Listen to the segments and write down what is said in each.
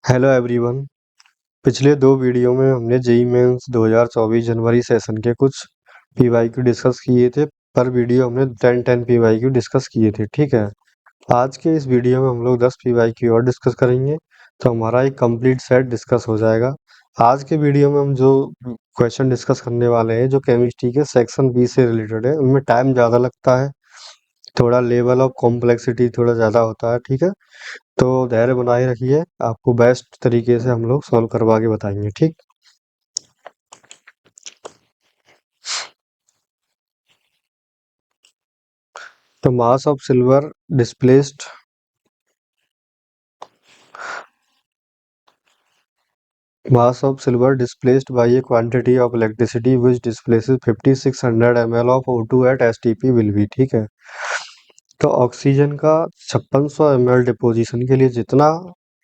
Hello everyone. पिछले दो video में हमने जेईई मेंस 2024 जनवरी सेशन के कुछ पीवाईक्यू डिस्कस किए थे। पर वीडियो हमने 10 पीवाईक्यू डिस्कस किए थे। ठीक है, आज के इस वीडियो में हम लोग 10 पीवाईक्यू और डिस्कस करेंगे, तो हमारा एक कंप्लीट सेट डिस्कस हो जाएगा। आज के वीडियो में हम जो क्वेश्चन डिस्कस करने वाले हैं जो केमिस्ट्री के सेक्शन बी से रिलेटेड है, उनमें टाइम ज़्यादा लगता है, थोड़ा लेवल ऑफ कॉम्प्लेक्सिटी थोड़ा ज़्यादा होता है। ठीक है, तो धैर्य बनाए रखिए, आपको बेस्ट तरीके से हम लोग सॉल्व करवा के बताएंगे। ठीक, तो mass of silver displaced by a quantity of electricity which displaces 5600 ml of O2 at STP will be। ठीक है, तो ऑक्सीजन का 5600 ml डिपोजिशन के लिए जितना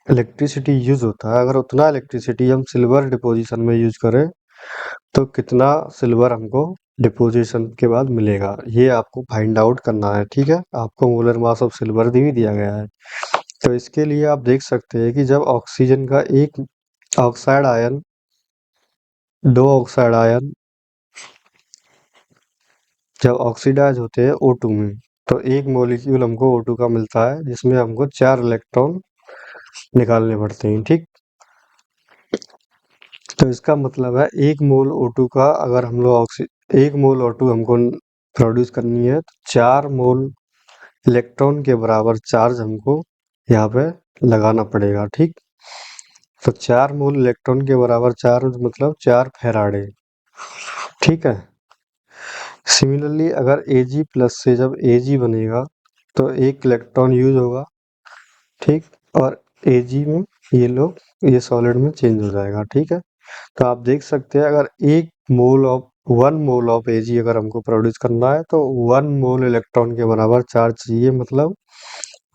इलेक्ट्रिसिटी यूज होता है, अगर उतना इलेक्ट्रिसिटी हम सिल्वर डिपोजिशन में यूज करें तो कितना सिल्वर हमको डिपोजिशन के बाद मिलेगा, ये आपको फाइंड आउट करना है। ठीक है, आपको मोलर मास ऑफ सिल्वर भी दिया गया है। तो इसके लिए आप देख सकते हैं कि जब ऑक्सीजन का एक ऑक्साइड आयन, दो ऑक्साइड आयन जब ऑक्सीडाइज होते हैं O2 में, तो एक मॉलिक्यूल हमको O2 का मिलता है जिसमें हमको 4 इलेक्ट्रॉन निकालने पड़ते हैं। ठीक, तो इसका मतलब है एक मोल O2 का, अगर हम लोग एक मोल O2 हमको प्रोड्यूस करनी है तो 4 मोल इलेक्ट्रॉन के बराबर चार्ज हमको यहाँ पे लगाना पड़ेगा। ठीक, तो 4 मोल इलेक्ट्रॉन के बराबर चार्ज मतलब 4 फेराडे। ठीक है, सिमिलरली अगर Ag प्लस से जब Ag बनेगा तो एक इलेक्ट्रॉन यूज होगा। ठीक, और Ag में ये सॉलिड में चेंज हो जाएगा। ठीक है, तो आप देख सकते हैं अगर वन मोल ऑफ Ag अगर हमको प्रोड्यूस करना है तो 1 मोल इलेक्ट्रॉन के बराबर चार्ज चाहिए, मतलब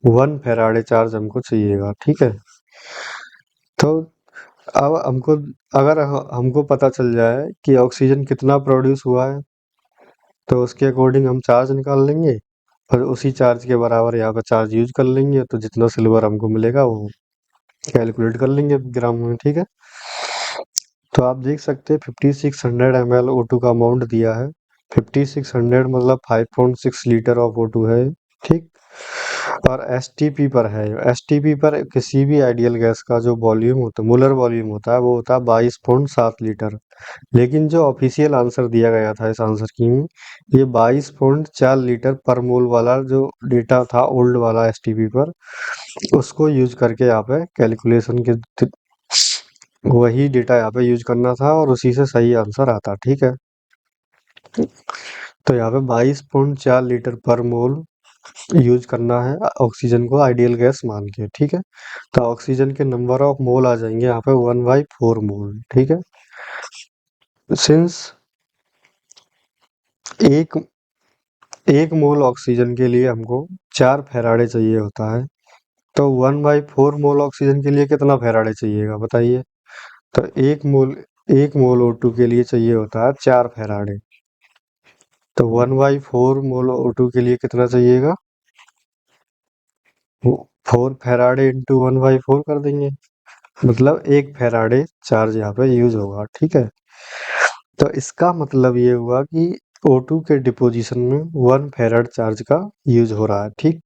1 फेराडे चार्ज हमको चाहिएगा। ठीक है, तो अब हमको पता चल जाए कि ऑक्सीजन कितना प्रोड्यूस हुआ है, तो उसके अकॉर्डिंग हम चार्ज निकाल लेंगे और उसी चार्ज के बराबर यहाँ पर चार्ज यूज कर लेंगे, तो जितना सिल्वर हमको मिलेगा वो कैलकुलेट कर लेंगे ग्राम में। ठीक है, तो आप देख सकते हैं 5600 ml O2 का अमाउंट दिया है। 5600 मतलब 5.6 लीटर ऑफ O2 है। ठीक, और एसटीपी पर है। एसटीपी पर किसी भी आइडियल गैस का जो वॉल्यूम होता है, मोलर वॉल्यूम होता है, वो होता है 22.7 लीटर। लेकिन जो ऑफिशियल आंसर दिया गया था इस आंसर की में, ये 22.4 लीटर पर मोल वाला जो डेटा था ओल्ड वाला एसटीपी पर, उसको यूज करके यहाँ पे कैलकुलेशन के वही डेटा यहाँ पे यूज करना था और उसी से सही आंसर आता। ठीक है, तो यहाँ पे 22.4 लीटर पर मोल यूज करना है ऑक्सीजन को आइडियल गैस मान के। ठीक है, तो ऑक्सीजन के नंबर ऑफ मोल आ जाएंगे यहाँ पे 1/4 मोल। ठीक है, सिंस एक एक मोल ऑक्सीजन के लिए हमको 4 फेराडे चाहिए होता है, तो 1/4 मोल ऑक्सीजन के लिए कितना फेराडे चाहिएगा बताइए। तो एक मोल O2 के लिए चाहिए होता है 4 फेराडे, तो 1/4 मोल O2 के लिए कितना चाहिएगा, 4 फेराडे इंटू 1/4 कर देंगे, मतलब 1 फेराडे चार्ज यहाँ पे यूज होगा। ठीक है, तो इसका मतलब ये हुआ कि O2 के डिपोजिशन में 1 फेराड चार्ज का यूज हो रहा है। ठीक,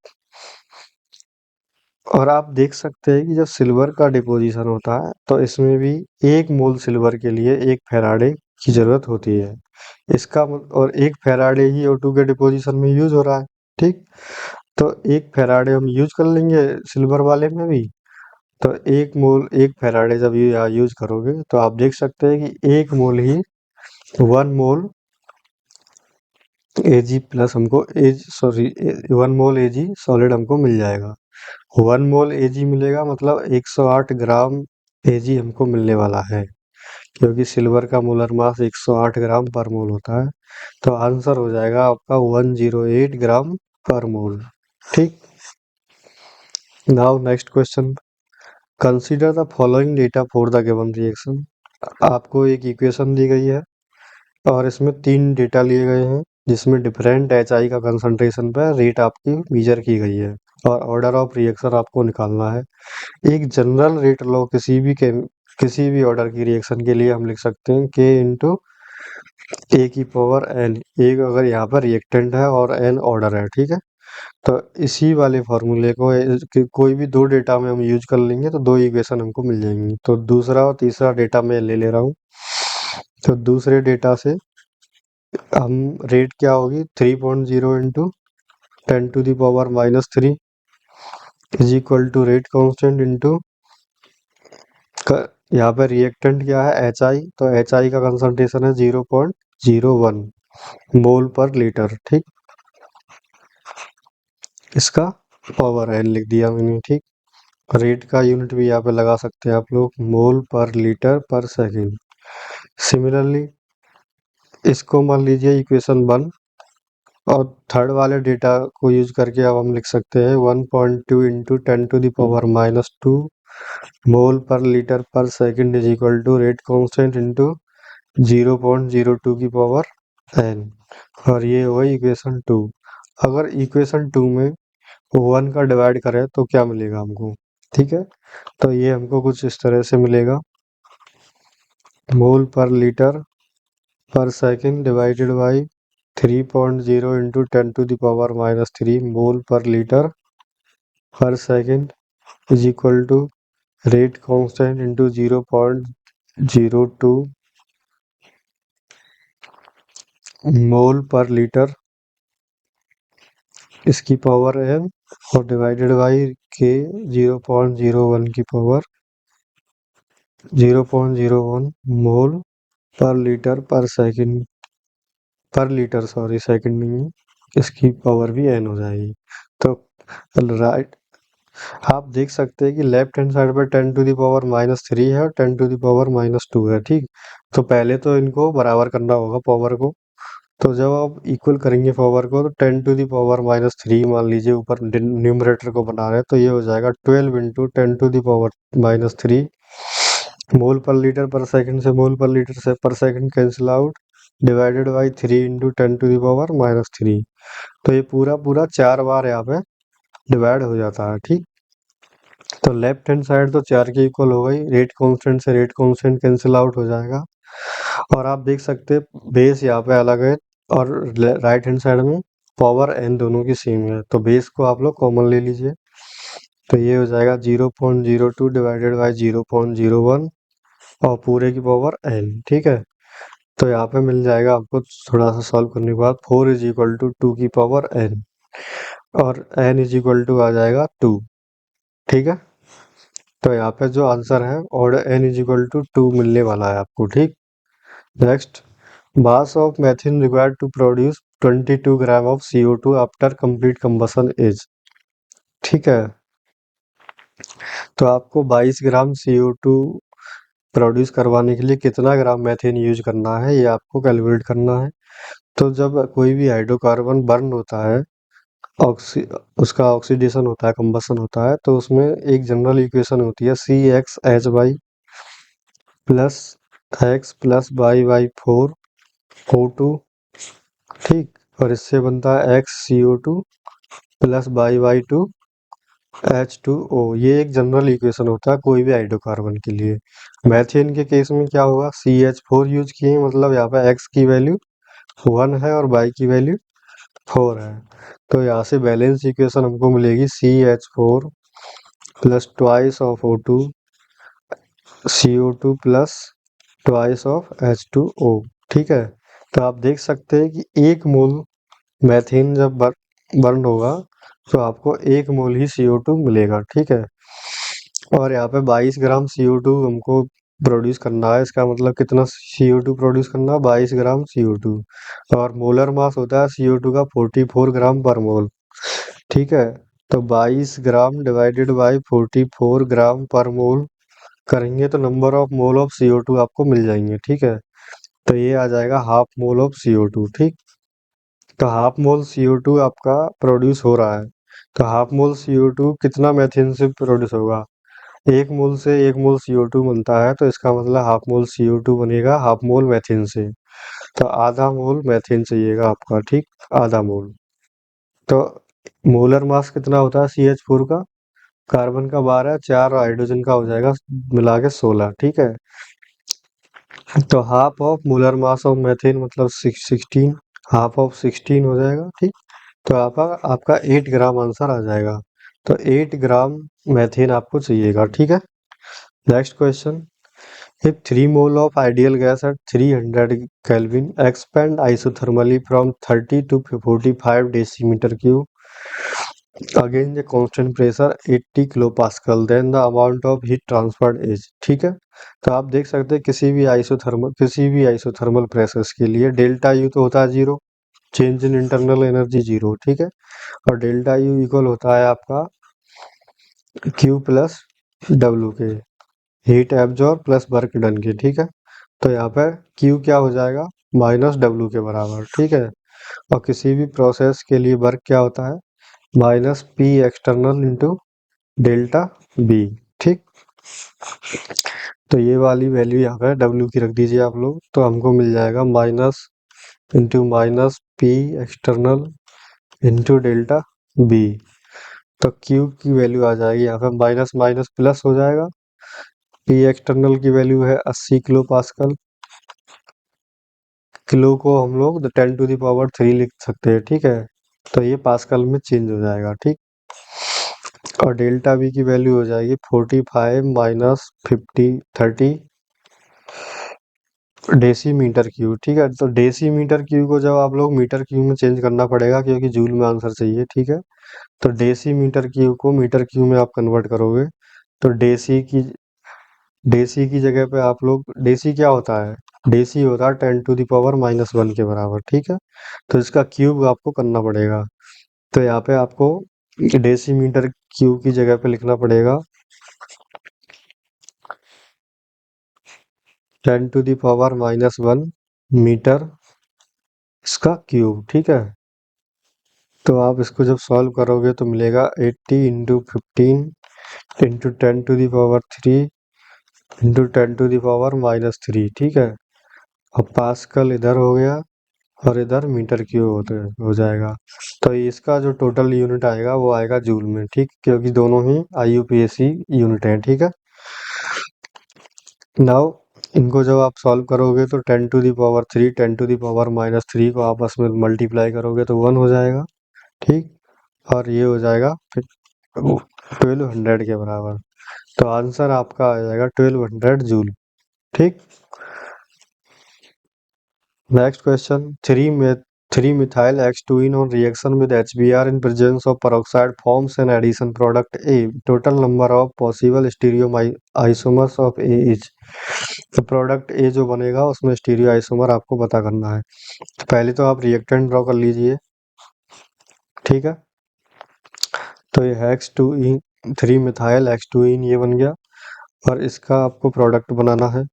और आप देख सकते हैं कि जब सिल्वर का डिपोजिशन होता है तो इसमें भी 1 मोल सिल्वर के लिए 1 फेराडे की जरूरत होती है। और 1 फेराडे ही O2 के डिपोजिशन में यूज हो रहा है। ठीक, तो 1 फेराडे हम यूज कर लेंगे सिल्वर वाले में भी। तो 1 फेराडे जब यूज करोगे तो आप देख सकते हैं कि 1 मोल ही 1 मोल Ag प्लस हमको 1 मोल Ag सॉलिड हमको मिल जाएगा। 1 मोल Ag मिलेगा मतलब 108 ग्राम Ag हमको मिलने वाला है, क्योंकि सिल्वर का मोलर मास 108 ग्राम पर मोल होता है। तो आंसर हो जाएगा आपका 108 ग्राम पर मोल। ठीक, now next question, consider the following data for the given reaction. आपको एक इक्वेशन दी गई है और इसमें 3 डेटा लिए गए हैं जिसमें डिफरेंट HI का कंसंट्रेशन पर रेट आपकी मेजर की गई है। और ऑर्डर ऑफ रिएक्शन आपको निकालना है। एक जनरल रेट लॉ किसी भी ऑर्डर की रिएक्शन के लिए हम लिख सकते हैं k इंटू ए की पावर n। एक अगर यहाँ पर रिएक्टेंट है और n ऑर्डर है, ठीक है। तो इसी वाले फॉर्मूले को कोई भी दो डेटा में हम यूज कर लेंगे तो दो इक्वेशन हमको मिल जाएंगी। तो दूसरा और तीसरा डेटा मैं ले रहा हूँ। तो दूसरे डेटा से हम रेट क्या होगी 3.0 into 10⁻³ is equal to rate constant into यहाँ पे रिएक्टेंट क्या है एच आई। तो एच आई का कंसंट्रेशन है 0.01 मोल पर लीटर, ठीक। इसका पावर एन लिख दिया मैंने, ठीक। रेट का यूनिट भी यहाँ पे लगा सकते हैं आप लोग, मोल per litre per second. Similarly इसको मान लीजिए इक्वेशन 1 और थर्ड वाले डेटा को यूज करके अब हम लिख सकते हैं 1.2 into 10⁻² mole per litre per second is equal to rate constant into 0.02 की पावर n। और ये हुआ इक्वेशन 2। अगर इक्वेशन 2 में 1 का डिवाइड करें तो क्या मिलेगा हमको, ठीक है। तो ये हमको कुछ इस तरह से मिलेगा, मोल per litre per second divided by 3.0 into 10⁻³ mole per litre per second is equal to rate constant into 0.02 mole per litre इसकी पावर m और डिवाइडेड बाई k 0.01 की पावर 0.01 मोल पर लीटर पर सेकेंड पर litre, sorry second नहीं है, इसकी power भी n हो जाएगी। तो राइट आप देख सकते हैं कि लेफ्ट हैंड साइड पर 10⁻³ है और 10⁻² है, ठीक। तो पहले तो इनको बराबर करना होगा पावर को। तो जब आप इक्वल करेंगे पावर को तो 10⁻³ मान लीजिए ऊपर न्यूमरेटर को बना रहे हैं, तो ये हो जाएगा 12 इंटू 10⁻³ मोल पर लीटर पर सेकंड से मोल पर लीटर से पर second cancel out divided by 3 into 10⁻³ तो ये पूरा पूरा 4 बार यहाँ पे डिवाइड हो जाता है, ठीक। तो लेफ्ट हैंड साइड तो 4 के इक्वल हो गई, रेट कांस्टेंट से रेट कांस्टेंट कैंसिल आउट हो जाएगा। और आप देख सकते हैं बेस यहाँ पे अलग है और राइट हैंड साइड में पावर n दोनों की सेम है। तो बेस को आप लोग कॉमन ले लीजिए, तो ये हो जाएगा 0.02 डिवाइडेड बाई 0.01 और पूरे की पावर n, ठीक है। तो यहाँ पे मिल जाएगा आपको थोड़ा सा सॉल्व करने के बाद 4 इज इक्वल टू 2 की पावर n और n इज इक्वल टू आ जाएगा 2, ठीक है। तो यहाँ पे जो आंसर है order n is equal to 2 मिलने वाला है आपको, ठीक। Next, mass of methane required to produce 22 gram of CO2 after complete combustion is, ठीक है। तो आपको 22 ग्राम CO2 प्रोड्यूस करवाने के लिए कितना ग्राम मेथेन यूज करना है ये आपको कैलकुलेट करना है। तो जब कोई भी हाइड्रोकार्बन बर्न होता है, ऑक्सी उसका ऑक्सीडेशन होता है, कंबसन होता है, तो उसमें एक जनरल इक्वेशन होती है CxH plus x plus y/4O2, ठीक। और इससे बनता है XCO2 प्लस y/2H2O। ये एक जनरल इक्वेशन होता है कोई भी हाइड्रोकार्बन के लिए। मैथेन के केस में क्या होगा, CH4 यूज किए, मतलब यहाँ पे x की वैल्यू 1 है और y की वैल्यू 4 है। तो यहाँ से बैलेंस इक्वेशन हमको मिलेगी CH4 plus twice of O2 CO2 plus twice of H2O, ठीक है। तो आप देख सकते हैं कि एक मोल मैथेन जब बर्न होगा तो आपको एक मोल ही CO2 मिलेगा, ठीक है। और यहाँ पे 22 ग्राम CO2 हमको प्रोड्यूस करना है, इसका मतलब कितना CO2 प्रोड्यूस करना है, 22 ग्राम CO2। और मोलर मास होता है CO2 का 44 ग्राम पर मोल, ठीक है। तो 22 ग्राम डिवाइडेड बाई 44 ग्राम पर मोल करेंगे तो number of mole of CO2 आपको मिल जाएंगे, ठीक है। तो ये आ जाएगा हाफ मोल ऑफ CO2, ठीक। तो हाफ मोल CO2 आपका प्रोड्यूस हो रहा है। तो हाफ मोल CO2 कितना मैथेन से प्रोड्यूस होगा, एक मोल से एक मोल CO2 बनता है, तो इसका मतलब हाफ मोल CO2 बनेगा हाफ मोल मैथेन से। तो आधा मोल मैथेन चाहिएगा आपका, ठीक, आधा मोल। तो मोलर मास कितना होता है CH4 का? कार्बन का 12, 4 हाइड्रोजन का हो जाएगा मिला के 16, ठीक है। तो half of molar mass of methane मतलब 16, हाफ ऑफ 16 हो जाएगा, ठीक। तो आपका आपका 8 ग्राम आंसर आ जाएगा। तो 8 ग्राम मेथेन आपको चाहिएगा, ठीक है। Next question, if 3 mole of ideal gas at 300 Kelvin expand isothermally from 30 to 45 decimeter cube against the constant pressure 80 kilopascal, then the amount of heat transferred is, ठीक है। तो आप देख सकते हैं किसी भी आइसोथर्मल प्रेशर्स के लिए डेल्टा यू तो होता है zero, change in internal energy zero, ठीक है। और डेल्टा यू इक्वल होता है आपका क्यू प्लस डब्ल्यू के, heat absorb plus work done के, ठीक है। तो यहाँ पे क्यू क्या हो जाएगा, माइनस डब्ल्यू के बराबर, ठीक है। और किसी भी प्रोसेस के लिए वर्क क्या होता है, minus P external into delta V, ठीक। तो ये वाली वैल्यू यहाँ पे डब्ल्यू की रख दीजिए आप लोग, तो हमको मिल जाएगा minus into minus P external into delta V. तो क्यू की वैल्यू आ जाएगी यहाँ पे माइनस माइनस प्लस हो जाएगा। पी एक्सटर्नल की वैल्यू है 80 किलो पास्कल, किलो को हम लोग 10⁻³ लिख सकते हैं, ठीक है। तो ये पास्कल में चेंज हो जाएगा, ठीक। और डेल्टा बी की वैल्यू हो जाएगी 45 माइनस 30 डेसीमीटर क्यूब, ठीक है। तो डेसीमीटर क्यूब को जब आप लोग मीटर क्यूब में चेंज करना पड़ेगा क्योंकि जूल में आंसर चाहिए, ठीक है। तो डेसीमीटर क्यूब को मीटर क्यूब में आप कन्वर्ट करोगे तो डेसी की जगह पे आप लोग, डेसी क्या होता है, डेसी होता है 10⁻⁻1 के बराबर, ठीक है। तो इसका क्यूब आपको करना पड़ेगा। तो यहाँ पे आपको डेसीमीटर क्यूब की जगह पे लिखना पड़ेगा 10⁻⁻1 मीटर इसका क्यूब, ठीक है। तो आप इसको जब सॉल्व करोगे तो मिलेगा 80 इंटू 15 इंटू 10⁻³ इंटू 10⁻⁻3, ठीक है। अब पास्कल इधर हो गया और इधर मीटर क्यूब हो जाएगा। तो इसका जो टोटल यूनिट आएगा वो आएगा जूल में, ठीक, क्योंकि दोनों ही IUPAC यूनिट हैं, ठीक है। नाउ इनको जब आप सॉल्व करोगे तो 10⁻³ 10⁻⁻3 को आपस में मल्टीप्लाई करोगे तो 1 हो जाएगा, ठीक। और ये हो जाएगा फिर 1200 के बराबर। तो आंसर आपका आ जाएगा 1200 जूल, ठीक। Next question, 3 methyl X2ene on reaction with HBr in presence of peroxide forms an addition product A. Total number of possible stereoisomers of A is, तो प्रोडक्ट ए जो बनेगा उसमें स्टीरियो आइसोमर आपको पता करना है। तो पहले तो आप रिएक्टेंट ड्रॉ कर लीजिए, ठीक है। तो ये X2E 3 मिथाइल X2ene ये बन गया और इसका आपको प्रोडक्ट बनाना है।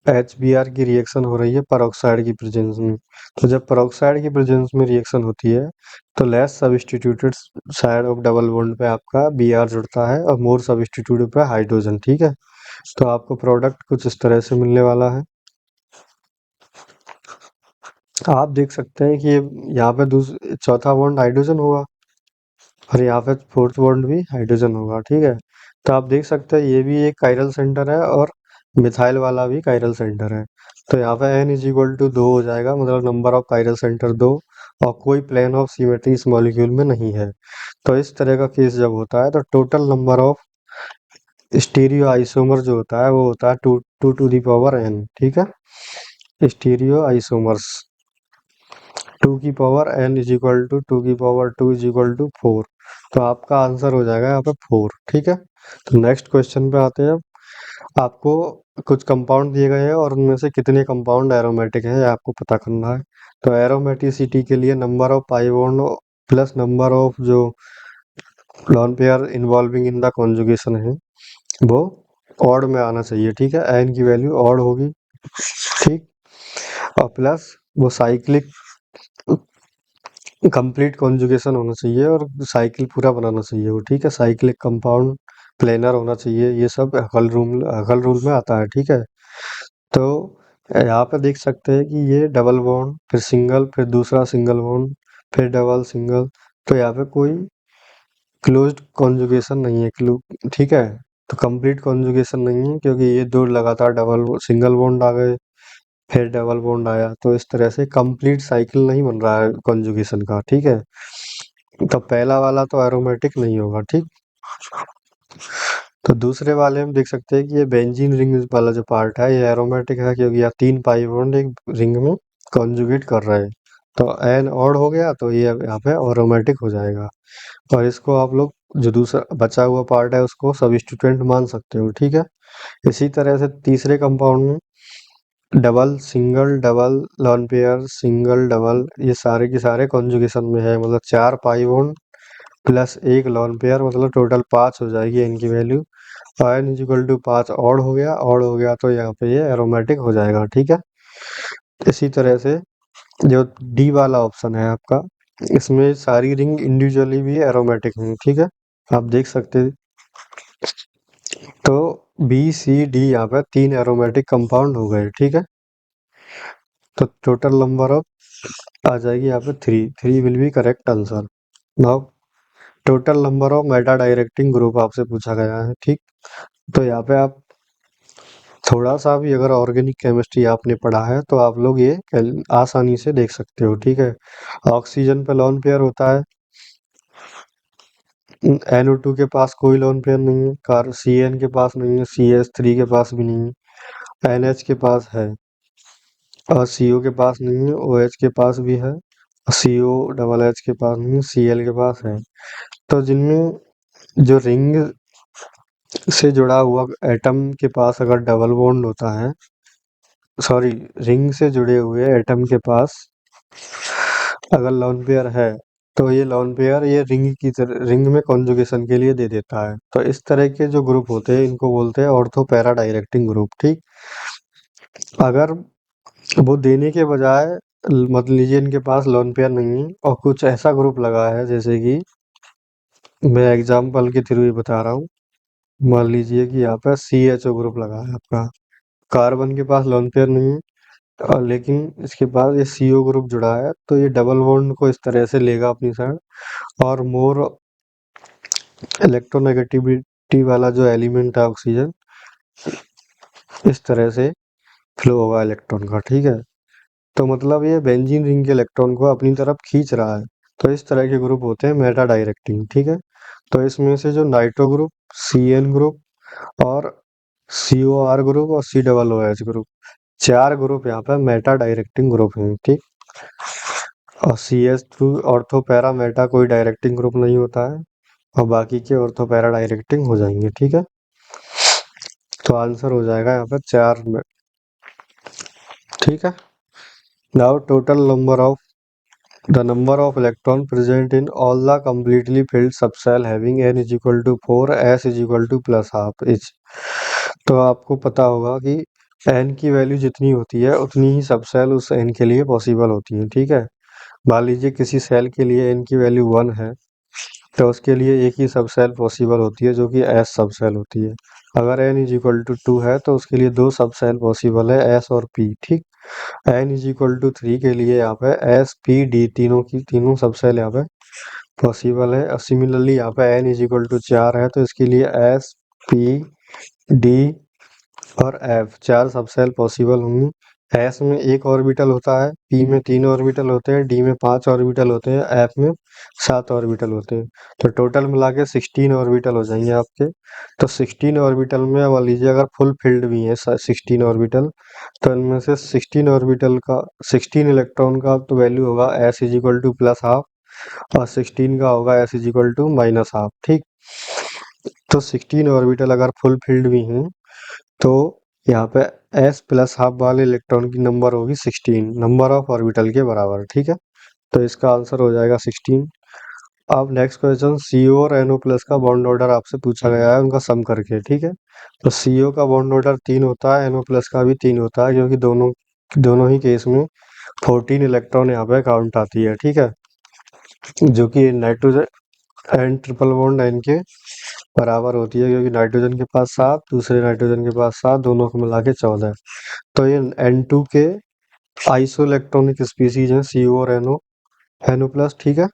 HBr की रिएक्शन हो रही है पेरोक्साइड की प्रेजेंस में। तो जब पेरोक्साइड की प्रेजेंस में रिएक्शन होती है तो less substituted side of double bond पे आपका Br जुड़ता है और मोर सब्स्टिट्यूटेड पे हाइड्रोजन, ठीक है। तो आपको प्रोडक्ट कुछ इस तरह से मिलने वाला है। आप देख सकते हैं कि यहाँ पे चौथा बॉन्ड हाइड्रोजन होगा और यहाँ पे फोर्थ बॉन्ड भी हाइड्रोजन होगा, ठीक है। तो आप देख सकते हैं ये भी एक कायरल सेंटर है और मिथाइल वाला भी कायरल सेंटर है। तो यहाँ पे n=2 हो जाएगा, मतलब नंबर ऑफ कायरल सेंटर 2, और कोई प्लेन ऑफ सिमेट्री इस मॉलिक्यूल में नहीं है। तो इस तरह का केस जब होता है तो total number of stereo isomer जो होता है वो होता है 2n, ठीक है। स्टीरियो आइसोमर्स 2n=2 2 तो आपका आंसर हो जाएगा यहाँ पे 4, ठीक है। तो नेक्स्ट क्वेश्चन पे आते हैं। आपको कुछ कंपाउंड दिए गए हैं और उनमें से कितने कंपाउंड एरोमेटिक हैं ये आपको पता करना है। तो एरोमेटिसिटी के लिए number of pi bond plus number of जो lone pair involving in the conjugation है वो ऑड में आना चाहिए, ठीक है। एन की वैल्यू ऑड होगी, ठीक। और प्लस वो साइक्लिक कंप्लीट कॉन्जुगेशन होना चाहिए और साइकिल पूरा बनाना चाहिए वो, ठीक है। साइक्लिक कंपाउंड प्लेनर होना चाहिए, ये सब हकल रूल में आता है, ठीक है। तो यहाँ पे देख सकते हैं कि ये डबल बॉन्ड, फिर सिंगल, फिर दूसरा सिंगल बॉन्ड, फिर डबल सिंगल, तो यहाँ पे कोई क्लोज्ड कॉन्जुगेशन नहीं है, ठीक है। तो कंप्लीट कॉन्जुगेशन नहीं है, क्योंकि ये दो लगातार डबल सिंगल बॉन्ड आ गए, फिर डबल बॉन्ड आया, तो इस तरह से कंप्लीट साइकिल नहीं बन रहा है कॉन्जुगेशन का, ठीक है। तो पहला वाला तो एरोमेटिक नहीं होगा, ठीक। तो दूसरे वाले में देख सकते हैं कि ये बेंजीन रिंग वाला जो पार्ट है ये एरोमेटिक है, क्योंकि यहाँ 3 पाई बॉन्ड एक रिंग में कॉन्जुगेट कर रहे हैं। तो एन ऑड हो गया तो ये यहाँ पे एरोमेटिक हो जाएगा। और इसको आप लोग जो दूसरा बचा हुआ पार्ट है उसको सब्स्टिट्यूएंट मान सकते हो, ठीक है। इसी तरह से तीसरे कंपाउंड में double single double lone pair single double ये सारे के सारे कॉन्जुगेशन में है, मतलब 4 पाई बॉन्ड प्लस एक लॉन पेयर, मतलब टोटल 5 हो जाएगी इनकी value. n is equal to 5 odd हो गया तो यहाँ पे ये एरोमेटिक हो जाएगा, ठीक है। इसी तरह से जो डी वाला ऑप्शन है आपका, इसमें सारी रिंग इंडिविजुअली भी एरोमेटिक हैं, ठीक है। आप देख सकते हैं। तो बी सी डी यहाँ पे 3 एरोमेटिक कंपाउंड हो गए, ठीक है। तो टोटल नंबर ऑफ आ जाएगी यहाँ पे 3 will be correct answer. Now total number of Meta directing group आपसे पूछा गया है, ठीक। तो यहाँ पे आप थोड़ा सा भी अगर ऑर्गेनिक केमिस्ट्री आपने पढ़ा है तो आप लोग ये आसानी से देख सकते हो, ठीक है। ऑक्सीजन पे लोन पेयर होता है, NO2 के पास कोई लोन पेयर नहीं है, कार CN के पास नहीं है, CH3 के पास भी नहीं है, NH के पास है, और CO के पास नहीं है, OH के पास भी है, COH के पास नहीं है, Cl के पास है। तो जिनमें जो रिंग से जुड़ा हुआ एटम के पास अगर डबल बॉन्ड होता है, सॉरी, रिंग से जुड़े हुए एटम के पास अगर लोन पेयर है, तो ये लोन पेयर ये रिंग में कॉन्जुगेशन के लिए दे देता है। तो इस तरह के जो ग्रुप होते हैं इनको बोलते हैं ऑर्थो पैरा डायरेक्टिंग ग्रुप, ठीक। अगर वो देने के बजाय मतलब लीजिए इनके पास लोन पेयर नहीं है और कुछ ऐसा ग्रुप लगा है, जैसे कि मैं एग्जाम्पल के थ्रू ही बता रहा हूँ। मान लीजिए कि यहाँ पे CHO ग्रुप लगा है आपका, कार्बन के पास लोन पेयर नहीं है, लेकिन इसके पास ये CO ग्रुप जुड़ा है, तो ये डबल बॉन्ड को इस तरह से लेगा अपनी साइड, और मोर इलेक्ट्रोनेगेटिविटी वाला जो एलिमेंट है ऑक्सीजन, इस तरह से फ्लो होगा इलेक्ट्रॉन का, ठीक है। तो मतलब ये बेंजीन रिंग के इलेक्ट्रॉन को अपनी तरफ खींच रहा है। तो इस तरह के ग्रुप होते हैं मेटा डायरेक्टिंग, ठीक है। तो इसमें से जो नाइट्रो ग्रुप, CN ग्रुप और COR ग्रुप और COOH ग्रुप, 4 ग्रुप यहाँ पे मेटा डायरेक्टिंग ग्रुप हैं, ठीक। और CH2 ऑर्थो पैरा मेटा कोई डायरेक्टिंग ग्रुप नहीं होता है, और बाकी के ऑर्थो पैरा डायरेक्टिंग हो जाएंगे, ठीक है। तो आंसर हो जाएगा यहाँ पर 4 में, ठीक है। Now total number of the number of electron present in all the completely filled subshell having n is equal to 4 s is equal to plus half each। तो आपको पता होगा कि n की वैल्यू जितनी होती है उतनी ही सबसेल उस n के लिए पॉसिबल होती है, ठीक है। मान लीजिए किसी सेल के लिए n की वैल्यू 1 है, तो उसके लिए एक ही सबसेल पॉसिबल होती है जो कि S सबसेल होती है। अगर n इज इक्वल टू 2 है तो उसके लिए 2 सबसेल पॉसिबल है, S और P, ठीक। n इज इक्वल टू 3 के लिए यहाँ पे S P D तीनों सबसेल यहाँ पे पॉसिबल है। और सिमिलरली यहाँ पे n इज इक्वल टू 4 है तो इसके लिए S P D और F 4 सबसेल पॉसिबल होंगी। S में 1 ऑर्बिटल होता है, P में 3 ऑर्बिटल होते हैं, D में 5 ऑर्बिटल होते हैं, F में 7 ऑर्बिटल होते हैं। तो टोटल मिला के 16 ऑर्बिटल हो जाएंगे आपके। तो 16 ऑर्बिटल में मान लीजिए अगर फुल फिल्ड भी है 16 ऑर्बिटल, तो इनमें से 16 ऑर्बिटल का 16 इलेक्ट्रॉन का तो वैल्यू होगा S is equal to plus half, और 16 का होगा S is equal to minus half, ठीक। तो 16 ऑर्बिटल अगर फुल फिल्ड भी हैं तो यहाँ पे S प्लस हाफ वाले इलेक्ट्रॉन की नंबर होगी 16, नंबर ऑफ ऑर्बिटल के बराबर, ठीक है। तो इसका आंसर हो जाएगा 16। अब नेक्स्ट क्वेश्चन, CO और NO प्लस का बॉन्ड ऑर्डर आपसे पूछा गया है उनका सम करके, ठीक है। तो CO का बॉन्ड ऑर्डर 3 होता है, NO प्लस का भी 3 होता है, क्योंकि दोनों ही केस में 14 इलेक्ट्रॉन यहाँ पे काउंट आती है, ठीक है। जो कि nitrogen N triple bond N के बराबर होती है, क्योंकि नाइट्रोजन के पास 7, दूसरे नाइट्रोजन के पास 7, दोनों को मिला के 14। तो ये N2 के आइसो इलेक्ट्रॉनिक स्पीसीज हैं CO और NO प्लस, ठीक है।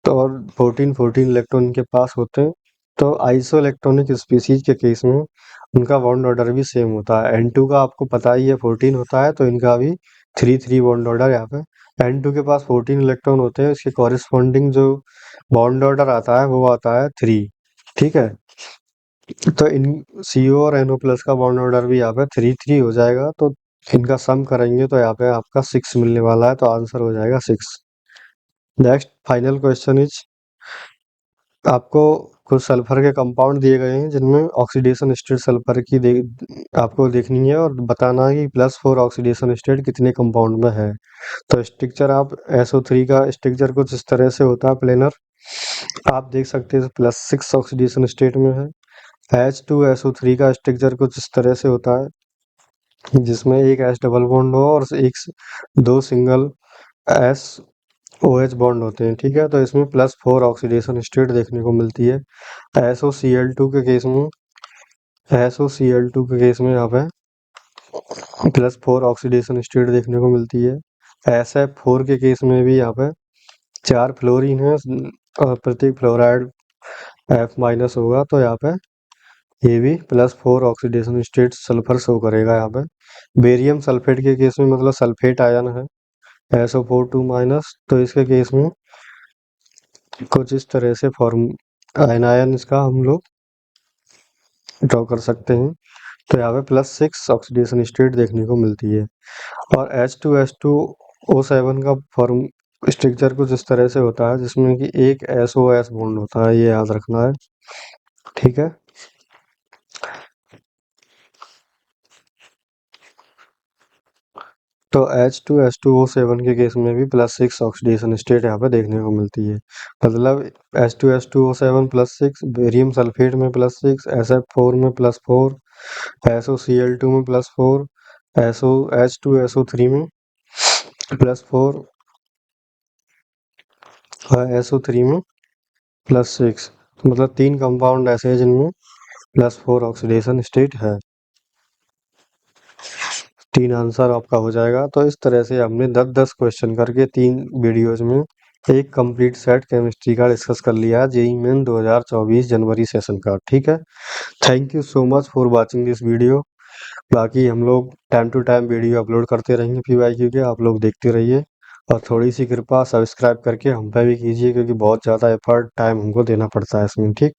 तो और 14 इलेक्ट्रॉन इनके पास होते हैं। तो आइसो इलेक्ट्रॉनिक स्पीशीज के केस में उनका बॉन्ड ऑर्डर भी सेम होता है। N2 का आपको पता ही है 14 होता है, तो इनका भी 3-3 बॉन्ड ऑर्डर यहाँ पे। N2 के पास 14 इलेक्ट्रॉन होते हैं, इसके कॉरिस्पॉन्डिंग जो बॉन्ड ऑर्डर आता है वो आता है 3। ठीक है, तो इन CO और NO प्लस का बॉन्ड ऑर्डर भी यहाँ पे 3-3 हो जाएगा। तो इनका सम करेंगे तो यहाँ पे आपका 6 मिलने वाला है, तो आंसर हो जाएगा 6। नेक्स्ट फाइनल क्वेश्चन इज, आपको कुछ सल्फर के कंपाउंड दिए गए हैं जिनमें ऑक्सीडेशन स्टेट सल्फर की आपको देखनी है और बताना है कि +4 ऑक्सीडेशन स्टेट कितने कंपाउंड में है। तो स्ट्रक्चर आप SO3 का स्ट्रक्चर कुछ इस तरह से होता है प्लेनर, आप देख सकते हैं +6 ऑक्सीडेशन स्टेट में है। H2SO3 का स्ट्रक्चर कुछ इस तरह से होता है जिसमें एक H डबल बॉन्ड हो और दो सिंगल SOH बॉन्ड होते हैं। ठीक है, तो इसमें +4 ऑक्सीडेशन स्टेट देखने को मिलती है। SOCl2 के केस में यहाँ पे +4 ऑक्सीडेशन स्टेट देखने को मिलती है। SF4 के केस में भी यहाँ पे 4 फ्लोरीन है और प्रत्येक फ्लोराइड F- होगा, तो यहाँ पे ये भी +4 ऑक्सीडेशन स्टेट सल्फर शो करेगा। यहाँ पे बेरियम सल्फेट के केस में मतलब सल्फेट आयन है SO4 2-, तो इसके केस में कुछ इस तरह से फॉर्म आयन इसका हम लोग ड्रॉ कर सकते हैं। तो यहाँ पे +6 ऑक्सीडेशन स्टेट देखने को मिलती है। और H2S2O7 का फॉर्म स्ट्रक्चर कुछ इस तरह से होता है जिसमें कि एक SOS बॉन्ड होता है, ये याद रखना है। ठीक है, तो H2S2O7 के केस में भी +6 ऑक्सीडेशन स्टेट यहाँ पे देखने को मिलती है। मतलब H2S2O7 +6, बेरियम सल्फेट में +6, SF4 में +4, SOCl2 में +4, H2SO3 में +4 और SO3 में +6। मतलब 3 कंपाउंड ऐसे हैं जिनमें +4 ऑक्सीडेशन स्टेट है। 3 आंसर आपका हो जाएगा। तो इस तरह से हमने 10-10 क्वेश्चन करके 3 वीडियोज में एक कंप्लीट सेट केमिस्ट्री का डिस्कस कर लिया JEE मेन 2024 जनवरी सेशन का। ठीक है, thank you so much for watching this video. बाकी हम लोग time to time video upload करते रहेंगे PYQ के, आप लोग देखते रहिए और थोड़ी सी कृपा सब्सक्राइब करके हम पे भी कीजिए, क्योंकि बहुत ज़्यादा एफर्ट टाइम हमको देना पड़ता है इसमें। ठीक।